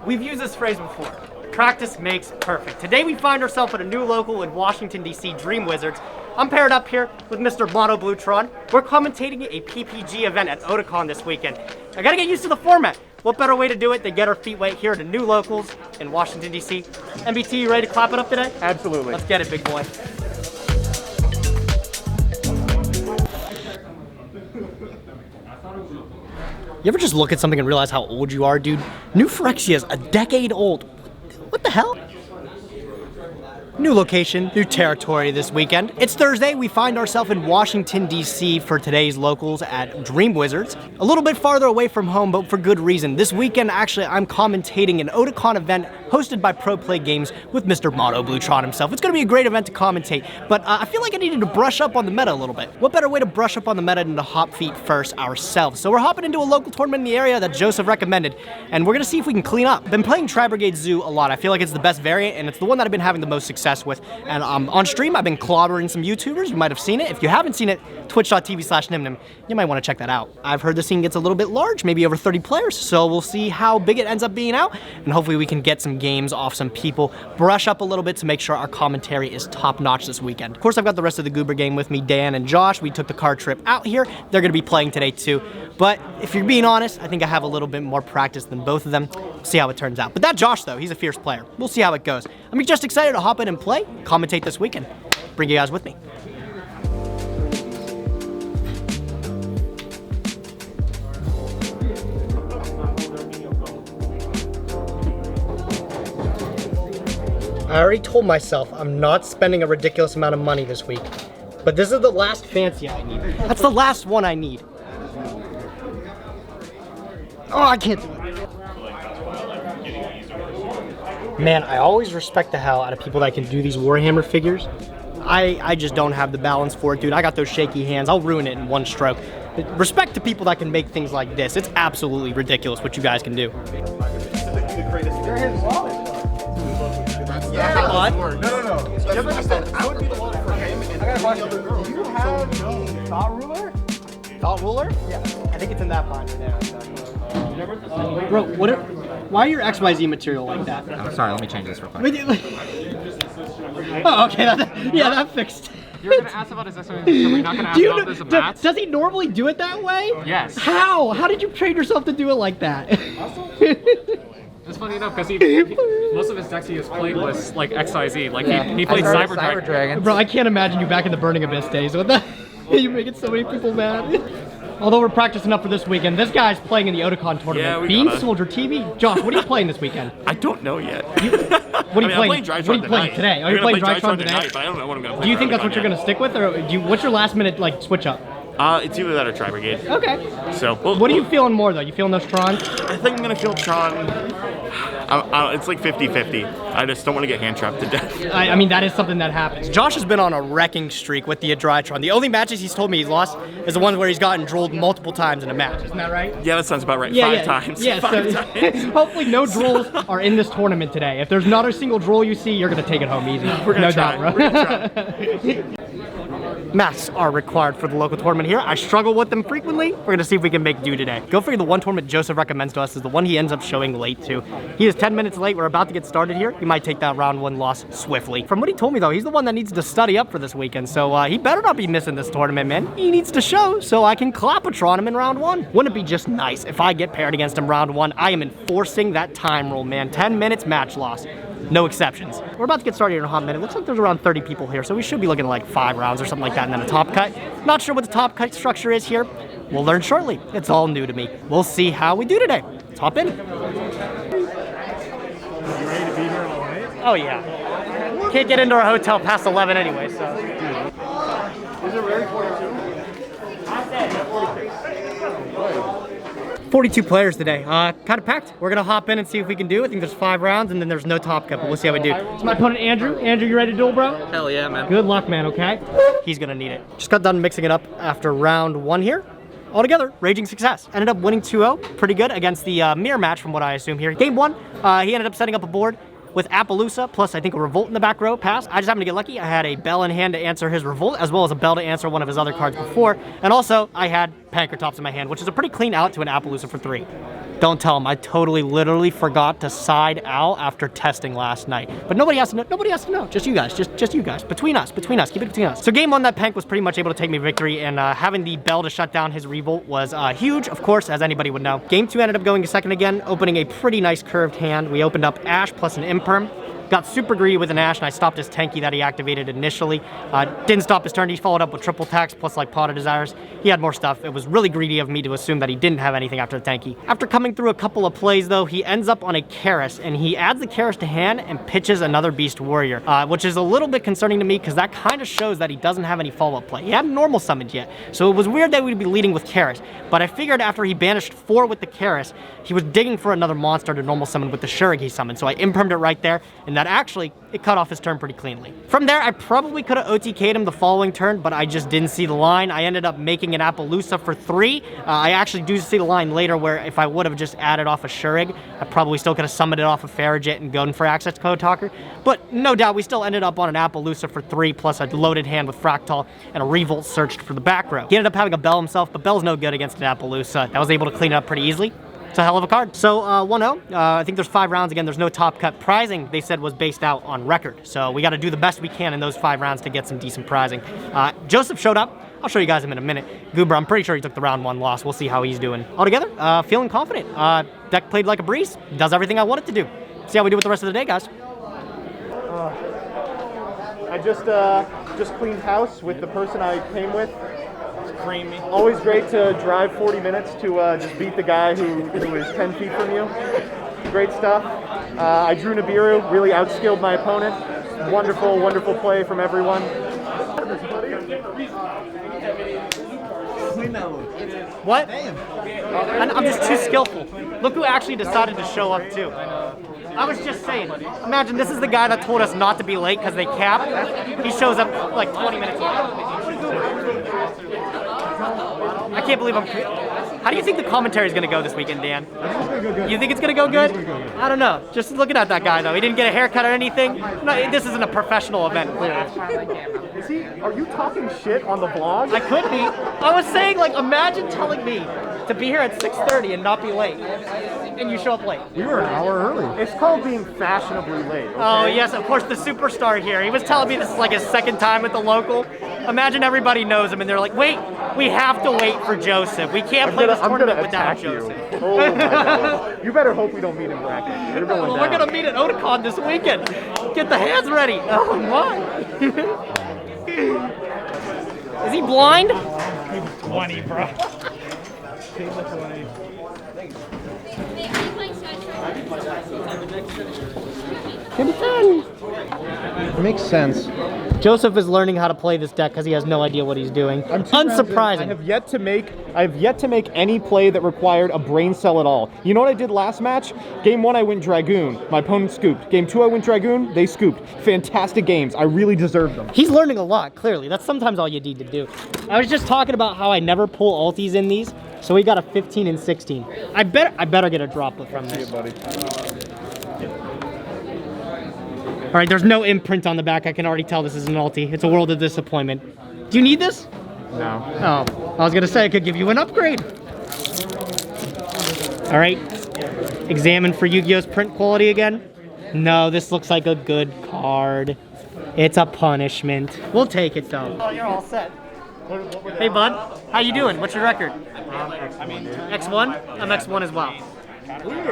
We've used this phrase before. Practice makes perfect. Today we find ourselves at a new local in Washington, D.C., Dream Wizards. I'm paired up here with Mr. Mono Bluetron. We're commentating a PPG event at Otakon this weekend. I gotta get used to the format. What better way to do it than get our feet wet here at the new locals in Washington, D.C. MBT, you ready to clap it up today? Absolutely. Let's get it, big boy. You ever just look at something and realize how old you are, dude? New Phyrexia's a decade old. What the hell? New location, new territory this weekend. It's Thursday. We find ourselves in Washington, D.C. for today's locals at Dream Wizards. A little bit farther away from home, but for good reason. This weekend, actually, I'm commentating an Otakon event hosted by Pro Play Games with Mr. Mono Bluetron himself. It's going to be a great event to commentate, but I feel like I needed to brush up on the meta a little bit. What better way to brush up on the meta than to hop feet first ourselves? So we're hopping into a local tournament in the area that Joseph recommended, and we're going to see if we can clean up. Been playing Tri-Brigade Zoo a lot. I feel like it's the best variant, and it's the one that I've been having the most success with. And on stream, I've been clobbering some YouTubers. You might have seen it. If you haven't seen it, twitch.tv/nimnim. You might want to check that out. I've heard the scene gets a little bit large, maybe over 30 players, so we'll see how big it ends up being out, and hopefully we can get some games off some people, brush up a little bit to make sure our commentary is top-notch this weekend. Of course, I've got the rest of the Goober gang with me, Dan and Josh. We took the car trip out here. They're going to be playing today too, but if you're being honest, I think I have a little bit more practice than both of them. We'll see how it turns out. But that Josh, though, he's a fierce player. We'll see how it goes. I'm just excited to hop in and play, commentate this weekend. Bring you guys with me. I already told myself I'm not spending a ridiculous amount of money this week, but this is the last fancy I need. That's the last one I need. Oh, I can't do it. Man, I always respect the hell out of people that can do these Warhammer figures. I just don't have the balance for it, dude. I got those shaky hands. I'll ruin it in one stroke. Respect to people that can make things like this. It's absolutely ridiculous what you guys can do. Yeah, what? No. I would be the one for him. And I got a question. Do you have the thought ruler? Thought ruler? Yeah. I think it's in that binder there. Bro, why are your XYZ material like that? Oh, sorry, let me change this real quick. Oh, okay. That fixed. You're gonna ask about his XYZ, so we're not gonna ask about this match? Does he normally do it that way? Yes. How? How did you train yourself to do it like that? It's funny enough because most of his decks he has played was like XYZ. Like he played Cyber Dragon. Bro, I can't imagine you back in the Burning Abyss days. What the? You're making so many people mad. Although we're practicing up for this weekend, this guy's playing in the Otakon tournament. Beam Soldier TV. Josh, what are you playing this weekend? I don't know yet. What are you playing? What are you playing today? Oh, you're playing Drytron today? But I don't know what I'm gonna play. Do you think that's what you're gonna stick with, or what's your last minute like switch up? It's either that or Tri-Brigade. Okay. So. What are you feeling more though? You feeling those Trons? I think I'm gonna feel Tron. It's like 50-50. I just don't want to get hand trapped to death. I mean, that is something that happens. Josh has been on a wrecking streak with the Adrytron. The only matches he's told me he's lost is the ones where he's gotten drolled multiple times in a match. Isn't that right? Yeah, that sounds about right. Yeah, Five times. Yeah, Five times. Hopefully no drolls are in this tournament today. If there's not a single droll you see, you're going to take it home easy. We're gonna no try. doubt, bro. We're gonna try. Masks are required for the local tournament here. I struggle with them frequently. We're gonna see if we can make do today. Go figure the one tournament Joseph recommends to us is the one he ends up showing late to. He is 10 minutes late. We're about to get started here. He might take that round one loss swiftly. From what he told me though, he's the one that needs to study up for this weekend. So he better not be missing this tournament, man. He needs to show so I can Clapatron him in round one. Wouldn't it be just nice if I get paired against him round one? I am enforcing that time rule, man. 10 minutes match loss. No exceptions. We're about to get started in a hot minute. Looks like there's around 30 people here, so we should be looking at like 5 rounds or something like that, and then a top cut. Not sure what the top cut structure is here. We'll learn shortly. It's all new to me. We'll see how we do today. Let's hop in. You ready to be here all night? Oh yeah. Can't get into our hotel past 11 anyway, so. Is it really 42? 42 players today. Kind of packed. We're gonna hop in and see if we can do. I think there's 5 rounds and then there's no top cut, but we'll see how we do. It's my opponent Andrew. Andrew, you ready to duel, bro? Hell yeah, man. Good luck, man, okay? He's gonna need it. Just got done mixing it up after round 1 here. Altogether, raging success. Ended up winning 2-0, pretty good against the mirror match from what I assume here. Game 1, he ended up setting up a board with Appaloosa, plus I think a Revolt in the back row pass. I just happened to get lucky. I had a Bell in hand to answer his Revolt, as well as a Bell to answer one of his other cards before. And also, I had Pankratops in my hand, which is a pretty clean out to an Appaloosa for 3. Don't tell him. I totally, literally forgot to side Al after testing last night. But nobody has to know. Nobody has to know. Just you guys. Just you guys. Between us. Keep it between us. So game one, that Pank was pretty much able to take me victory, and having the bell to shut down his revolt was huge, of course, as anybody would know. Game two ended up going a second again, opening a pretty nice curved hand. We opened up Ash plus an Imperm. Got super greedy with an Ash, and I stopped his Tanky that he activated initially. Didn't stop his turn. He followed up with triple attacks plus like Pot of Desires. He had more stuff. It was really greedy of me to assume that he didn't have anything after the Tanky. After coming through a couple of plays, though, he ends up on a Karis, and he adds the Karis to hand and pitches another Beast Warrior, which is a little bit concerning to me because that kind of shows that he doesn't have any follow-up play. He hadn't normal summoned yet, so it was weird that we'd be leading with Karis. But I figured after he banished 4 with the Karis, he was digging for another monster to normal summon with the Shurig he summoned, so I impermed it right there, and that actually, it cut off his turn pretty cleanly. From there, I probably could have OTK'd him the following turn, but I just didn't see the line. I ended up making an Appaloosa for 3. I actually do see the line later where if I would have just added off a Shurig, I probably still could have summoned it off of Farragut and gone for access code talker. But no doubt, we still ended up on an Appaloosa for 3, plus a loaded hand with Fractal and a Revolt searched for the back row. He ended up having a Bell himself, but Bell's no good against an Appaloosa. I was able to clean it up pretty easily. It's a hell of a card. So 1-0, I think there's 5 rounds. Again, there's no top cut. Prizing, they said, was based out on record. So we got to do the best we can in those 5 rounds to get some decent prizing. Joseph showed up. I'll show you guys him in a minute. Goober, I'm pretty sure he took the round 1 loss. We'll see how he's doing. Altogether, feeling confident. Deck played like a breeze. Does everything I want it to do. See how we do with the rest of the day, guys. I just cleaned house with the person I came with. Creamy. Always great to drive 40 minutes to just beat the guy who is 10 feet from you. Great stuff. I drew Niburu, really outskilled my opponent. Wonderful, wonderful play from everyone. What? I'm just too skillful. Look who actually decided to show up too. I was just saying, imagine this is the guy that told us not to be late because they cap. He shows up like 20 minutes late. I can't believe I'm... How do you think the commentary is going to go this weekend, Dan? You think it's going to go good? I don't know. Just looking at that guy, though. He didn't get a haircut or anything. No, this isn't a professional event, clearly. Is he? Are you talking shit on the vlog? I could be. I was saying, like, imagine telling me to be here at 6:30 and not be late. And you show up late. We were an hour early. It's called being fashionably late. Okay? Oh, yes, of course, the superstar here. He was telling me this is like his 2nd time at the local. Imagine everybody knows him and they're like, wait, we have to wait for Joseph. We can't play this tournament without Joseph. Oh my God. You better hope we don't meet in bracket. You're going Well, down. we're going to meet at Otakon this weekend. Get the hands ready. Oh, my. Is he blind? 20, bro. It makes sense. Joseph is learning how to play this deck because he has no idea what he's doing. Unsurprising. I have yet to make any play that required a brain cell at all. You know what I did last match? Game 1 I went Dragoon. My opponent scooped. Game 2 I went Dragoon. They scooped. Fantastic games. I really deserved them. He's learning a lot, clearly. That's sometimes all you need to do. I was just talking about how I never pull ultis in these, so we got a 15 and 16. I better get a droplet from this. Buddy. All right, there's no imprint on the back. I can already tell this is an ulti. It's a world of disappointment. Do you need this? No. Oh, I was gonna say I could give you an upgrade. All right, examine for Yu-Gi-Oh's print quality again. No, this looks like a good card. It's a punishment. We'll take it though. Oh, you're all set. Hey bud, how you doing? What's your record? X1? I'm X1 as well. Weird.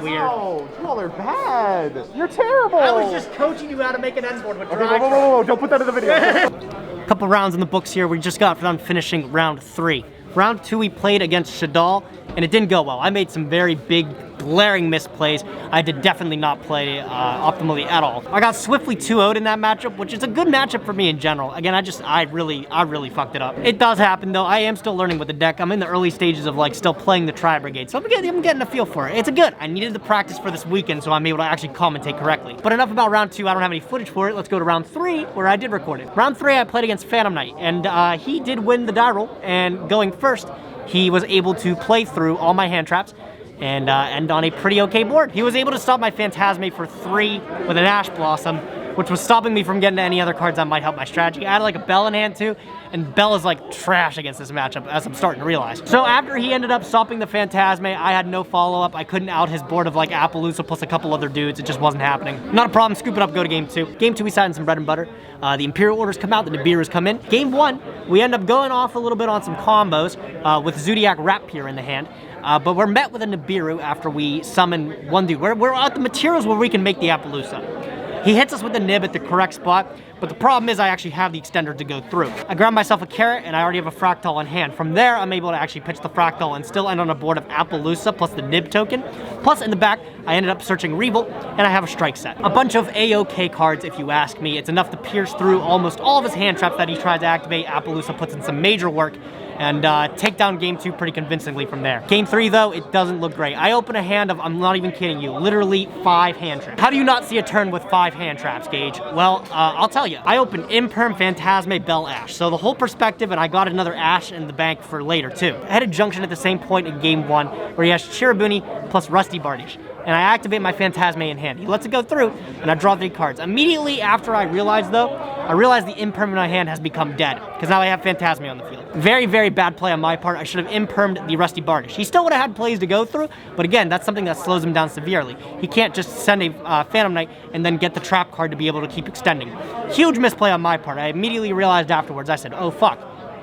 Weird. You all are bad. You're terrible. I was just coaching you how to make an end board with Okay, drag. whoa. Don't put that in the video. Couple rounds in the books here. We just got done finishing round 3. Round 2 we played against Shadal, and it didn't go well. I made some very big, glaring misplays. I did definitely not play optimally at all. I got swiftly 2-0'd in that matchup, which is a good matchup for me in general. Again, I really fucked it up. It does happen though. I am still learning with the deck. I'm in the early stages of like still playing the Tri Brigade, so I'm getting a feel for it. It's good. I needed the practice for this weekend, so I'm able to actually commentate correctly. But enough about round 2. I don't have any footage for it. Let's go to round 3, where I did record it. Round 3, I played against Phantom Knight, and he did win the die roll. And going first, he was able to play through all my hand traps and end on a pretty okay board. He was able to stop my Phantasme for 3 with an Ash Blossom, which was stopping me from getting to any other cards that might help my strategy. I had like a Bell in hand too, and Bell is like trash against this matchup, as I'm starting to realize. So after he ended up stopping the Phantasme, I had no follow-up. I couldn't out his board of like Appaloosa plus a couple other dudes. It just wasn't happening. Not a problem, scoop it up, go to game 2. Game 2, we sat in some bread and butter. The Imperial Orders come out, the Nibirus come in. Game 1, we end up going off a little bit on some combos with Zodiac Rapier in the hand. But we're met with a Nibiru after we summon one dude. We're at the materials where we can make the Appaloosa. He hits us with the nib at the correct spot, but the problem is I actually have the extender to go through. I grab myself a carrot, and I already have a fractal on hand. From there, I'm able to actually pitch the fractal and still end on a board of Appaloosa plus the nib token. Plus, in the back, I ended up searching Revolt, and I have a strike set. A bunch of AOK cards, if you ask me. It's enough to pierce through almost all of his hand traps that he tried to activate. Appaloosa puts in some major work, and take down game 2 pretty convincingly from there. Game 3, though, it doesn't look great. I open a hand of, I'm not even kidding you, literally 5 hand traps. How do you not see a turn with 5 hand traps, Gage? Well, I'll tell you. I opened Imperm, Phantasme, Bell, Ash. So the whole perspective, and I got another Ash in the bank for later, too. I had a junction at the same point in game 1, where he has Chirabuni plus Rusty Bardish. And I activate my Phantasme in hand. He lets it go through, and I draw 3 cards. Immediately after I realized, though, the Imperm in my hand has become dead, because now I have Phantasme on the field. Very, very bad play on my part. I should have Impermed the Rusty Bardish. He still would have had plays to go through, but again, that's something that slows him down severely. He can't just send a Phantom Knight and then get the trap card to be able to keep extending. Huge misplay on my part. I immediately realized afterwards, I said, oh fuck.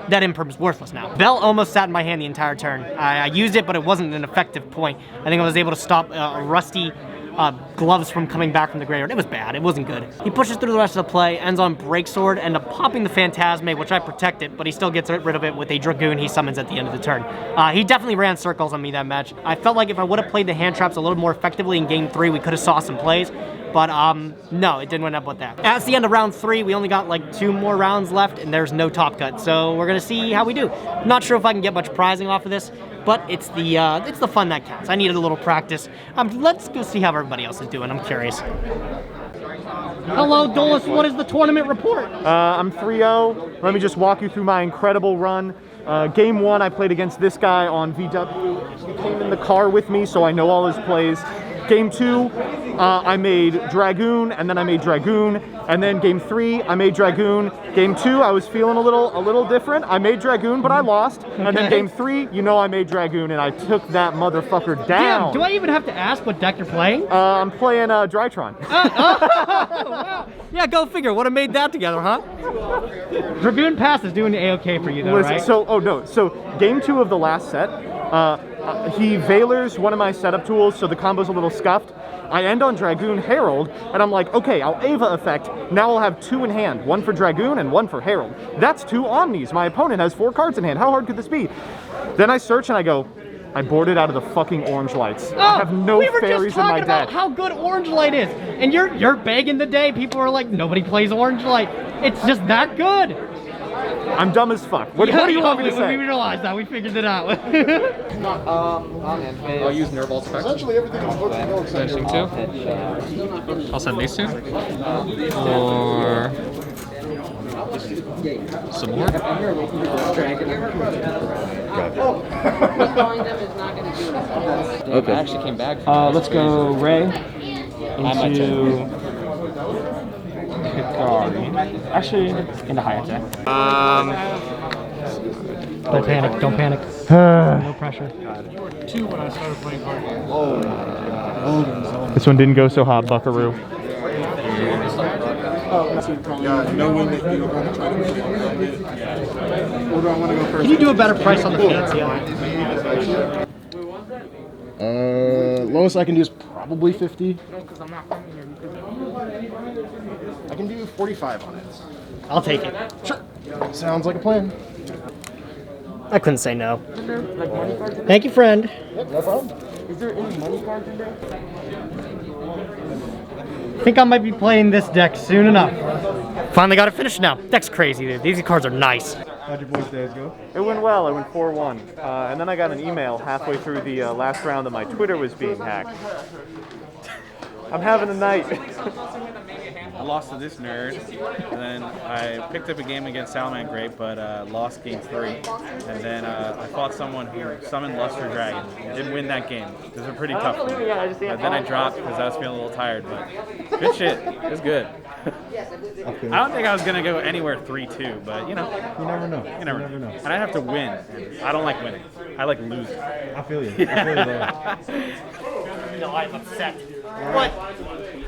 That Imperm is worthless now. Bell almost sat in my hand the entire turn. I used it, but it wasn't an effective point. I think I was able to stop Rusty gloves from coming back from the graveyard. It was bad. It wasn't good. He pushes through the rest of the play, ends on Breaksword, ends up popping the Phantasme, which I protected, but he still gets rid of it with a Dragoon he summons at the end of the turn. He definitely ran circles on me that match. I felt like if I would have played the hand traps a little more effectively in game 3, we could have saw some plays. But no, it didn't end up with that. That's the end of round 3. We only got like 2 more rounds left, and there's no top cut. So we're gonna see how we do. Not sure if I can get much prizing off of this, but it's the fun that counts. I needed a little practice. Let's go see how everybody else is doing. I'm curious. Hello, Dolus. What is the tournament report? I'm 3-0. Let me just walk you through my incredible run. Game 1, I played against this guy on VW. He came in the car with me, so I know all his plays. Game 2, I made Dragoon, and then I made Dragoon, and then Game 3, I made Dragoon. Game 2, I was feeling a little different. I made Dragoon, but I lost. Okay. And then Game 3, you know I made Dragoon, and I took that motherfucker down. Damn, do I even have to ask what deck you're playing? I'm playing Drytron. Wow. Yeah, go figure. Would have made that together, huh? Dragoon Pass is doing the AOK for you, though, right? So Game 2 of the last set, he Valors one of my setup tools, so the combo's a little scuffed. I end on Dragoon Herald, and I'm like, okay, I'll Ava effect. Now I'll have 2 in hand, 1 for Dragoon and 1 for Herald. That's 2 Omnis. My opponent has 4 cards in hand. How hard could this be? Then I search and I go, I boarded out of the fucking orange lights. I have no fairies in my deck. We were just talking about how good orange light is, and you're begging the day. People are like, nobody plays orange light. It's just that good. I'm dumb as fuck. What do you want me to say? We realized that. We figured it out. I'll use Nerval's effect. Essentially everything is working. Finishing 2. I'll send these 2. Or some more. Okay. I actually came back. Let's go Ray into Hikari. Actually, into high attack. Don't panic. Don't panic. No pressure. 2 when I started playing card. This one didn't go so hot, Buckaroo. Knowing that you're going to try to make it. Or do I want to go first? Can you do a better price on the fancy? Lowest I can do is probably 50. I can do 45 on it. I'll take it. Sure. Sounds like a plan. I couldn't say no. Thank you, friend. Yep, no problem. Is there any money cards in there? I think I might be playing this deck soon enough. Finally got it finished now. Deck's crazy, dude. These cards are nice. How'd your boys' days go? It went well. I went 4-1. And then I got an email halfway through the last round that my Twitter was being hacked. I'm having a night. I lost to this nerd, and then I picked up a game against Salman Great, but lost game 3. And then I fought someone who summoned Luster Dragon. Didn't win that game. It was a pretty tough one. But then I dropped because I was feeling a little tired, but good shit. It was good. I don't think I was going to go anywhere 3-2, but you know. You never know. You never know. And I have to win. And I don't like winning. I like losing. I feel you. I feel you there. No, I'm upset. What?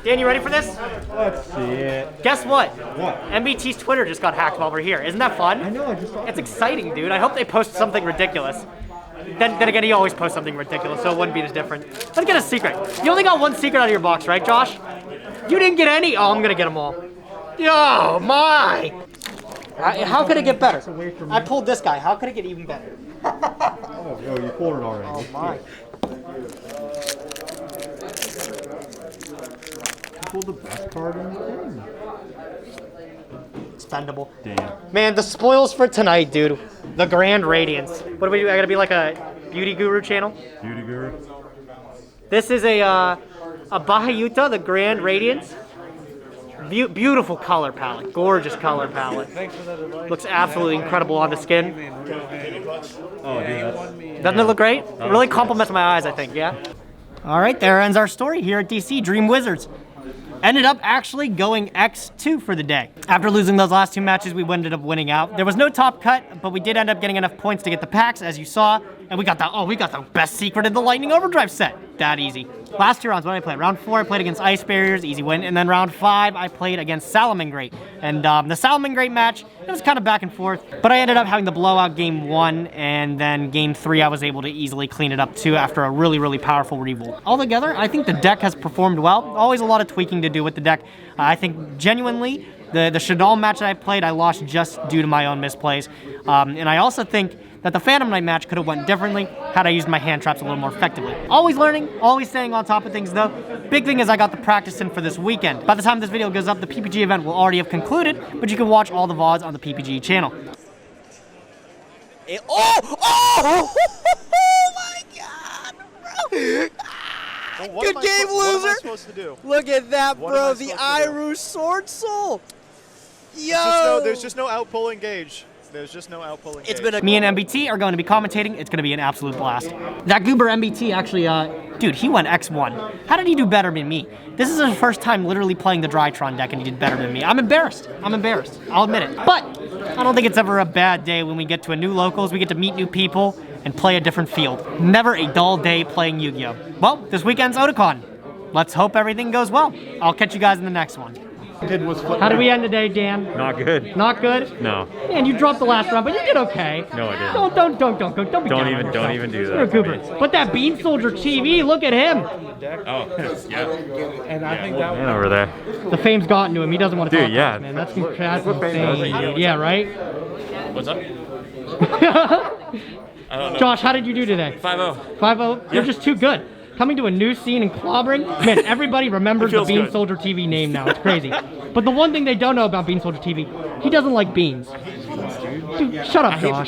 Dan, you ready for this? Let's see it. Guess what? What? MBT's Twitter just got hacked while we're here. Isn't that fun? I know, I just saw It's exciting, dude. I hope they post something ridiculous. Then again, he always posts something ridiculous, so it wouldn't be as different. Let's get a secret. You only got one secret out of your box, right, Josh? You didn't get any? Oh, I'm gonna get them all. Yo, my! How could it get better? I pulled this guy. How could it get even better? Oh, you pulled it already. Oh, my. Pulled the best card in the game. Expendable. Damn. Man, the spoils for tonight, dude. The Grand Radiance. What do we do? I gotta be like a beauty guru channel? Beauty guru. This is a Bahayuta, the Grand Radiance. Beautiful color palette, gorgeous color palette. Looks absolutely incredible on the skin. Oh, dude, Doesn't it look great? It really compliments my eyes, I think, yeah? All right, there ends our story here at DC Dream Wizards. Ended up actually going X2 for the day. After losing those last 2 matches, we ended up winning out. There was no top cut, but we did end up getting enough points to get the packs, as you saw. And we got the best secret in the Lightning Overdrive set. That easy. Last 2 rounds, what did I play? Round 4, I played against Ice Barriers, easy win. And then round 5, I played against Salamangreat. And the Salamangreat match, it was kind of back and forth. But I ended up having the blowout game 1, and then game 3, I was able to easily clean it up too after a really, really powerful revolt. Altogether, I think the deck has performed well. Always a lot of tweaking to do with the deck. I think genuinely, the Shadal match that I played, I lost just due to my own misplays. And I also think that the Phantom Knight match could have went differently had I used my hand traps a little more effectively. Always learning, always staying on top of things though. Big thing is I got the practice in for this weekend. By the time this video goes up, the PPG event will already have concluded, but you can watch all the VODs on the PPG channel. Oh my god, bro! Good game, loser! What am I supposed to do? Look at that, bro, the Iru Sword Soul! Yo! There's just no outpull engage. There's just no outpull engage. It's been me and MBT are going to be commentating. It's going to be an absolute blast. That goober MBT actually, dude, he went X1. How did he do better than me? This is his first time literally playing the Drytron deck and he did better than me. I'm embarrassed. I'm embarrassed. I'll admit it. But I don't think it's ever a bad day when we get to a new locals, we get to meet new people and play a different field. Never a dull day playing Yu-Gi-Oh! Well, this weekend's Otakon. Let's hope everything goes well. I'll catch you guys in the next one. How did we end today, Dan? Not good. Not good? No. Man, you dropped the last round, but you did okay. No, I didn't. Don't be down on Don't yourself. even do that. You're a goober. But that Bean Soldier TV, look at him. Oh, yeah. And I think that Man over there. The fame's gotten to him. He doesn't want to talk Dude, yeah. about it, man. That's insane, dude. Yeah, right? What's up? I don't know. Josh, how did you do today? 5-0. 5-0? You're just too good. Coming to a new scene and clobbering, man, everybody remembers the Bean good. Soldier TV name now. It's crazy. But the one thing they don't know about Bean Soldier TV, he doesn't like beans. Dude, shut up, Josh.